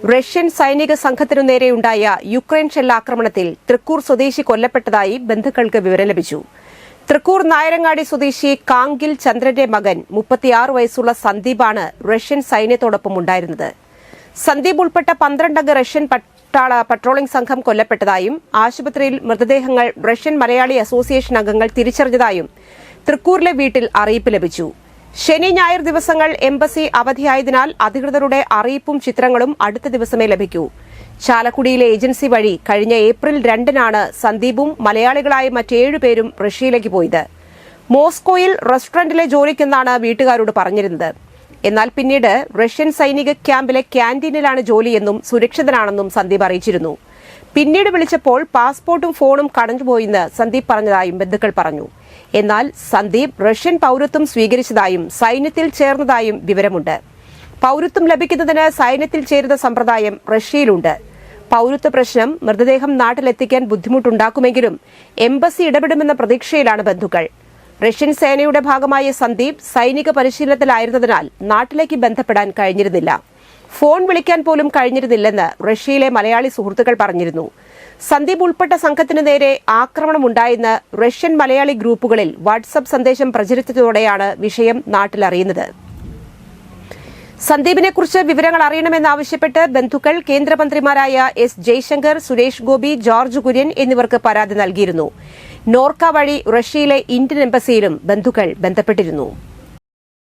Russian സൈനിക സംഘത്തിനു നേരെയുണ്ടായ Ukraine ഷെല്ലാക്രമണത്തിൽ Thrikkur സ്വദേശി കൊല്ലപ്പെട്ടതായി ബന്ധുക്കൾക്ക് വിവരം ലഭിച്ചു. തൃക്കൂർ നായരങ്ങാടി സ്വദേശി കാങ്കിൽ ചന്ദ്രന്റെ മകൻ 36 വയസ്സുള്ള സന്ദീപാണ് റഷ്യൻ സൈന്യത്തോടൊപ്പം ഉണ്ടായിരുന്നത്. സന്ദീപ് ഉൾപ്പെട്ട 12 അംഗ റഷ്യൻ പട്രോളിംഗ് സംഘം കൊല്ലപ്പെട്ടതായും ആശുപത്രിയിൽ മൃതദേഹങ്ങൾ റഷ്യൻ മലയാളി അസോസിയേഷൻ അംഗങ്ങൾ തിരിച്ചറിഞ്ഞതായും തൃക്കൂരിലെ വീട്ടിൽ അറിയിപ്പ് ലഭിച്ചു. ശനി ഞായർ ദിവസങ്ങൾ എംബസി അവധിയായതിനാൽ അധികൃതരുടെ അറിയിപ്പും ചിത്രങ്ങളും അടുത്ത ദിവസമേ ലഭിക്കൂ. ചാലക്കുടിയിലെ ഏജൻസി വഴി കഴിഞ്ഞ ഏപ്രിൽ 2-നാണ് സന്ദീപും മലയാളികളായ മറ്റ് 7 പേരും റഷ്യയിലേക്ക് പോയത്. മോസ്കോയിൽ റെസ്റ്റോറന്റിലെ ജോലിക്കെന്നാണ് വീട്ടുകാരോട് പറഞ്ഞിരുന്നത്. എന്നാൽ പിന്നീട് റഷ്യൻ സൈനിക ക്യാമ്പിലെ ക്യാന്റീനിലാണ് ജോലിയെന്നും സുരക്ഷിതനാണെന്നും സന്ദീപ് അറിയിച്ചിരുന്നു. പിന്നീട് വിളിച്ചപ്പോൾ പാസ്പോർട്ടും ഫോണും കടന്നുപോയെന്ന് സന്ദീപ് പറഞ്ഞതായും ബന്ധുക്കൾ പറഞ്ഞു. എന്നാൽ സന്ദീപ് റഷ്യൻ പൌരത്വം സ്വീകരിച്ചതായും സൈന്യത്തിൽ ചേർന്നതായും വിവരമുണ്ട്. പൌരത്വം ലഭിക്കുന്നതിന് സൈന്യത്തിൽ ചേരുന്ന സമ്പ്രദായം റഷ്യയിലുണ്ട്. പൌരത്വ പ്രശ്നം മൃതദേഹം നാട്ടിലെത്തിക്കാൻ ബുദ്ധിമുട്ടുണ്ടാക്കുമെങ്കിലും എംബസി ഇടപെടുമെന്ന പ്രതീക്ഷയിലാണ് ബന്ധുക്കൾ. റഷ്യൻ സേനയുടെ ഭാഗമായ സന്ദീപ് സൈനിക പരിശീലനത്തിലായിരുന്നതിനാൽ നാട്ടിലേക്ക് ബന്ധപ്പെടാൻ കഴിഞ്ഞിരുന്നില്ല. ഫോൺ വിളിക്കാൻ പോലും കഴിഞ്ഞിരുന്നില്ലെന്ന് റഷ്യയിലെ മലയാളി സുഹൃത്തുക്കൾ പറഞ്ഞിരുന്നു. സന്ദീപ് ഉൾപ്പെട്ട സംഘത്തിനു നേരെ ആക്രമണമുണ്ടായെന്ന് റഷ്യൻ മലയാളി ഗ്രൂപ്പുകളിൽ വാട്സ്ആപ്പ് സന്ദേശം പ്രചരിച്ചതോടെയാണ് വിഷയം നാട്ടിലറിയുന്നത്. സന്ദീപിനെക്കുറിച്ച് വിവരങ്ങൾ അറിയണമെന്നാവശ്യപ്പെട്ട് ബന്ധുക്കൾ കേന്ദ്രമന്ത്രിമാരായ എസ് ജയശങ്കർ, സുരേഷ് ഗോപി, ജോർജ് കുര്യൻ എന്നിവർക്ക് പരാതി നൽകിയിരുന്നു. നോർക്ക വഴി റഷ്യയിലെ ഇന്ത്യൻ എംബസിയിലും ബന്ധുക്കൾ ബന്ധപ്പെട്ടിരുന്നു.